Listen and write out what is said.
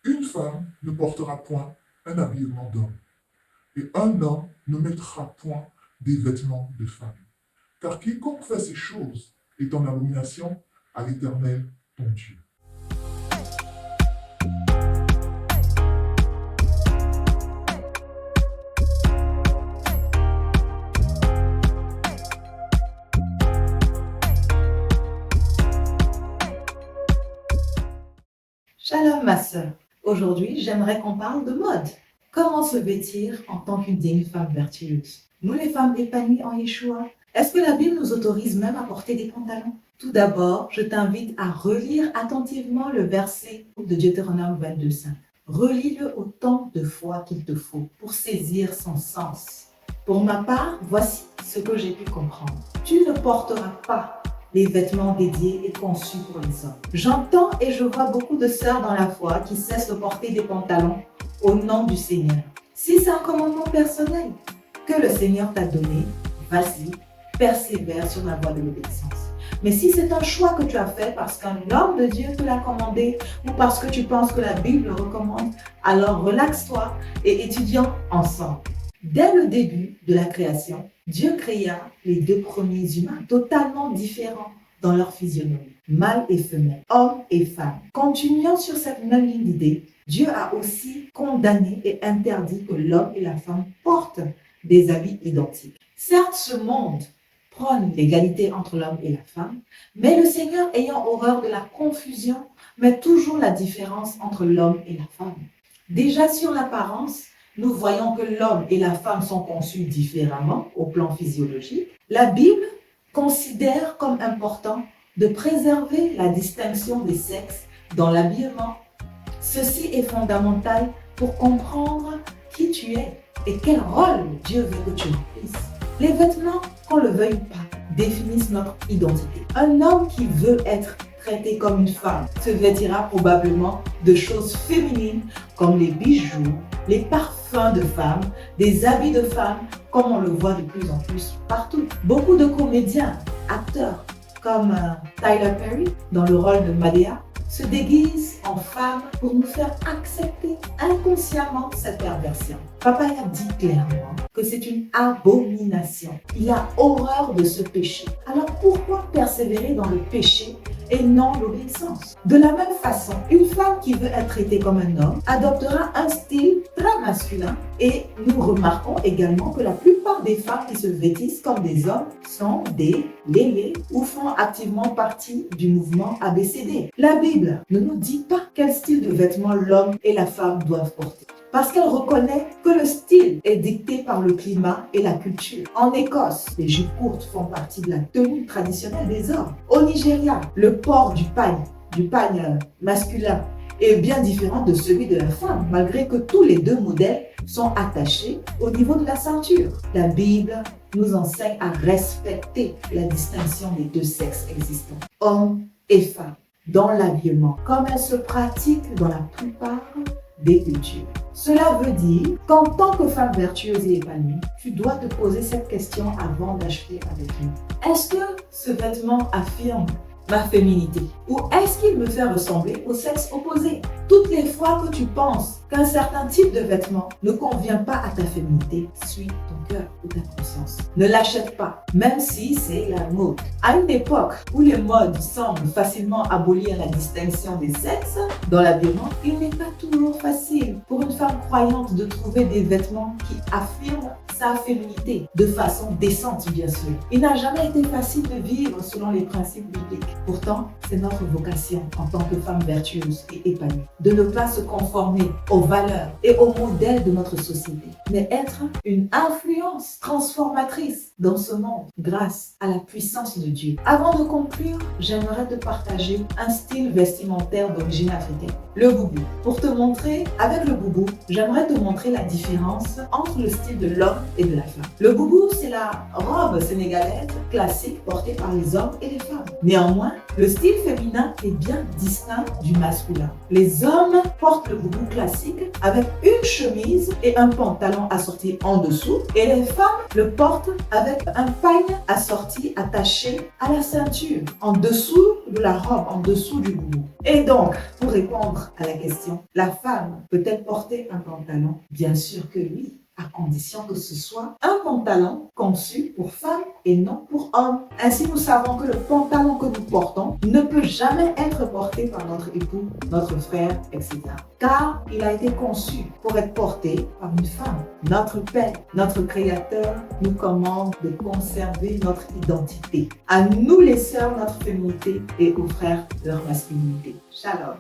Une femme ne portera point un habillement d'homme, et un homme ne mettra point des vêtements de femme. Car quiconque fait ces choses est en abomination à l'Éternel, ton Dieu. Shalom ma sœur, aujourd'hui j'aimerais qu'on parle de mode. Comment se vêtir en tant qu'une digne femme vertueuse? Nous les femmes épanouies en Yeshua, est-ce que la Bible nous autorise même à porter des pantalons? Tout d'abord, je t'invite à relire attentivement le verset de Deutéronome 22:5. Relis-le autant de fois qu'il te faut pour saisir son sens. Pour ma part, voici ce que j'ai pu comprendre. Tu ne porteras pas les vêtements dédiés et conçus pour les hommes. J'entends et je vois beaucoup de sœurs dans la foi qui cessent de porter des pantalons au nom du Seigneur. Si c'est un commandement personnel que le Seigneur t'a donné, vas-y, persévère sur la voie de l'obéissance. Mais si c'est un choix que tu as fait parce qu'un homme de Dieu te l'a commandé ou parce que tu penses que la Bible le recommande, alors relaxe-toi et étudions ensemble. Dès le début de la création, Dieu créa les deux premiers humains totalement différents dans leur physionomie, mâle et femelle, homme et femme. Continuant sur cette même ligne d'idée, Dieu a aussi condamné et interdit que l'homme et la femme portent des habits identiques. Certes, ce monde prône l'égalité entre l'homme et la femme, mais le Seigneur, ayant horreur de la confusion, met toujours la différence entre l'homme et la femme. Déjà sur l'apparence, nous voyons que l'homme et la femme sont conçus différemment au plan physiologique. La Bible considère comme important de préserver la distinction des sexes dans l'habillement. Ceci est fondamental pour comprendre qui tu es et quel rôle Dieu veut que tu remplisses. Les vêtements, qu'on le veuille ou pas, définissent notre identité. Un homme qui veut être traité comme une femme se vêtira probablement de choses féminines comme les bijoux, les parfums de femmes, des habits de femmes, comme on le voit de plus en plus partout. Beaucoup de comédiens, acteurs, comme Tyler Perry, dans le rôle de Madea, se déguisent en femmes pour nous faire accepter inconsciemment cette perversion. Papaya dit clairement que c'est une abomination. Il a horreur de ce péché. Alors pourquoi persévérer dans le péché et non l'obéissance? De la même façon, une femme qui veut être traitée comme un homme adoptera un style très masculin et nous remarquons également que la plupart des femmes qui se vêtissent comme des hommes sont des lélés ou font activement partie du mouvement ABCD. La Bible ne nous dit pas quel style de vêtements l'homme et la femme doivent porter, parce qu'elle reconnaît que le style est dicté par le climat et la culture. En Écosse, les jupes courtes font partie de la tenue traditionnelle des hommes. Au Nigeria, le port du pagne masculin est bien différent de celui de la femme, malgré que tous les deux modèles sont attachés au niveau de la ceinture. La Bible nous enseigne à respecter la distinction des deux sexes existants, hommes et femmes, dans l'habillement, comme elle se pratique dans la plupart des cultures. Cela veut dire qu'en tant que femme vertueuse et épanouie, tu dois te poser cette question avant d'acheter avec nous. Est-ce que ce vêtement affirme ma féminité? Ou est-ce qu'il me fait ressembler au sexe opposé? Toutes les fois que tu penses qu'un certain type de vêtement ne convient pas à ta féminité, suis ton cœur ou ta conscience. Ne l'achète pas, même si c'est la mode. À une époque où les modes semblent facilement abolir la distinction des sexes dans l'habillement, il n'est pas toujours facile pour une femme croyante de trouver des vêtements qui affirment sa féminité de façon décente, bien sûr. Il n'a jamais été facile de vivre selon les principes bibliques. Pourtant, c'est notre vocation en tant que femme vertueuse et épanouie de ne pas se conformer aux valeurs et aux modèles de notre société, mais être une influence transformatrice dans ce monde grâce à la puissance de Dieu. Avant de conclure, j'aimerais te partager un style vestimentaire d'origine africaine, le boubou. Pour te montrer, avec le boubou, j'aimerais te montrer la différence entre le style de l'homme et de la femme. Le boubou, c'est la robe sénégalaise classique portée par les hommes et les femmes. Néanmoins, Le style féminin est bien distinct du masculin. Les hommes portent le boubou classique avec une chemise et un pantalon assorti en dessous et les femmes le portent avec un pagne assorti attaché à la ceinture, en dessous de la robe, en dessous du boubou. Et donc, pour répondre à la question, la femme peut-elle porter un pantalon? Bien sûr que oui, à condition que ce soit un pantalon conçu pour femme et non pour homme. Ainsi, nous savons que le pantalon que nous portons ne peut jamais être porté par notre époux, notre frère, etc. Car il a été conçu pour être porté par une femme. Notre Père, notre Créateur, nous commande de conserver notre identité. À nous les sœurs, notre féminité et aux frères, leur masculinité. Shalom.